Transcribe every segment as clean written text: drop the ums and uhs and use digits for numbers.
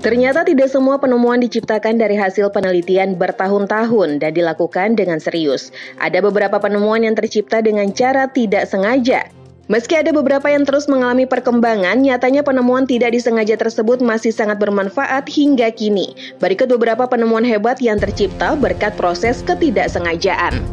Ternyata tidak semua penemuan diciptakan dari hasil penelitian bertahun-tahun dan dilakukan dengan serius. Ada beberapa penemuan yang tercipta dengan cara tidak sengaja. Meski ada beberapa yang terus mengalami perkembangan, nyatanya penemuan tidak disengaja tersebut masih sangat bermanfaat hingga kini. Berikut beberapa penemuan hebat yang tercipta berkat proses ketidaksengajaan.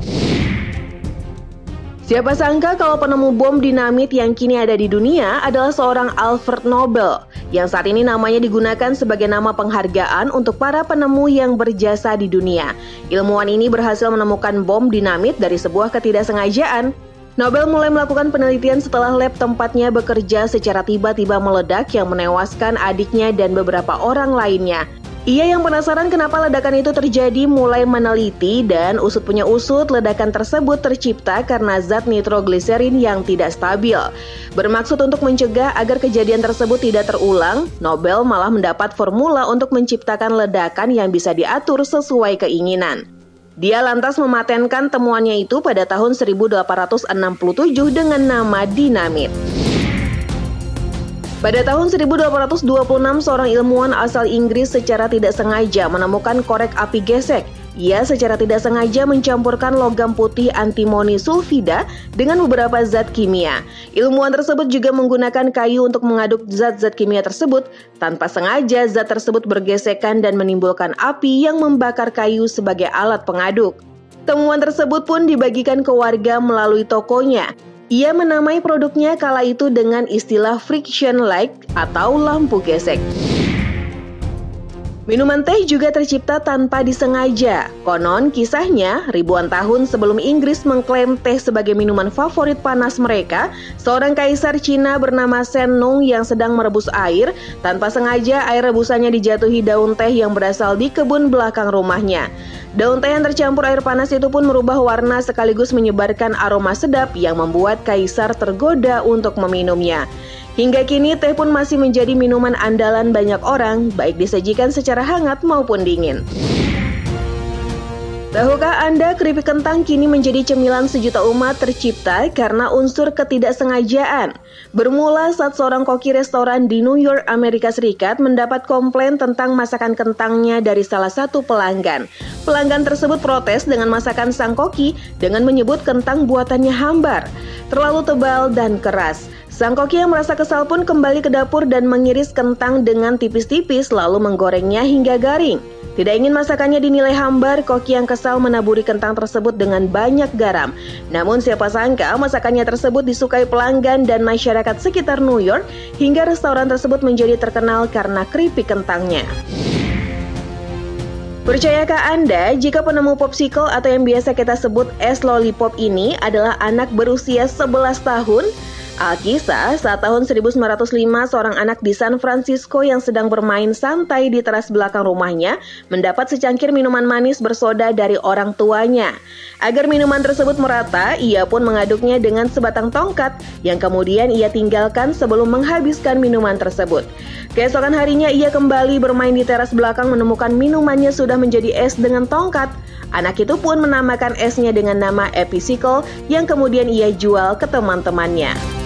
Siapa sangka kalau penemu bom dinamit yang kini ada di dunia adalah seorang Alfred Nobel, yang saat ini namanya digunakan sebagai nama penghargaan untuk para penemu yang berjasa di dunia. Ilmuwan ini berhasil menemukan bom dinamit dari sebuah ketidaksengajaan. Nobel mulai melakukan penelitian setelah lab tempatnya bekerja secara tiba-tiba meledak yang menewaskan adiknya dan beberapa orang lainnya. Ia yang penasaran kenapa ledakan itu terjadi mulai meneliti dan usut punya usut ledakan tersebut tercipta karena zat nitrogliserin yang tidak stabil. Bermaksud untuk mencegah agar kejadian tersebut tidak terulang, Nobel malah mendapat formula untuk menciptakan ledakan yang bisa diatur sesuai keinginan. Dia lantas mematenkan temuannya itu pada tahun 1867 dengan nama dinamit. Pada tahun 1826, seorang ilmuwan asal Inggris secara tidak sengaja menemukan korek api gesek. Ia secara tidak sengaja mencampurkan logam putih antimoni sulfida dengan beberapa zat kimia. Ilmuwan tersebut juga menggunakan kayu untuk mengaduk zat-zat kimia tersebut. Tanpa sengaja, zat tersebut bergesekan dan menimbulkan api yang membakar kayu sebagai alat pengaduk. Temuan tersebut pun dibagikan ke warga melalui tokonya. Ia menamai produknya kala itu dengan istilah friction light atau lampu gesek. Minuman teh juga tercipta tanpa disengaja. Konon kisahnya, ribuan tahun sebelum Inggris mengklaim teh sebagai minuman favorit panas mereka, seorang kaisar Cina bernama Shen Nung yang sedang merebus air, tanpa sengaja air rebusannya dijatuhi daun teh yang berasal di kebun belakang rumahnya. Daun teh yang tercampur air panas itu pun merubah warna sekaligus menyebarkan aroma sedap yang membuat kaisar tergoda untuk meminumnya. Hingga kini teh pun masih menjadi minuman andalan banyak orang, baik disajikan secara hangat maupun dingin. Tahukah Anda keripik kentang kini menjadi cemilan sejuta umat tercipta karena unsur ketidaksengajaan? Bermula saat seorang koki restoran di New York, Amerika Serikat mendapat komplain tentang masakan kentangnya dari salah satu pelanggan. Pelanggan tersebut protes dengan masakan sang koki dengan menyebut kentang buatannya hambar, terlalu tebal dan keras. Sang koki yang merasa kesal pun kembali ke dapur dan mengiris kentang dengan tipis-tipis lalu menggorengnya hingga garing. Tidak ingin masakannya dinilai hambar, koki yang kesal menaburi kentang tersebut dengan banyak garam. Namun siapa sangka masakannya tersebut disukai pelanggan dan masyarakat sekitar New York hingga restoran tersebut menjadi terkenal karena keripik kentangnya. Percayakah Anda jika penemu popsicle atau yang biasa kita sebut es lollipop ini adalah anak berusia 11 tahun? Alkisah, saat tahun 1905, seorang anak di San Francisco yang sedang bermain santai di teras belakang rumahnya mendapat secangkir minuman manis bersoda dari orang tuanya. Agar minuman tersebut merata, ia pun mengaduknya dengan sebatang tongkat yang kemudian ia tinggalkan sebelum menghabiskan minuman tersebut. Keesokan harinya ia kembali bermain di teras belakang menemukan minumannya sudah menjadi es dengan tongkat. Anak itu pun menamakan esnya dengan nama Episicle yang kemudian ia jual ke teman-temannya.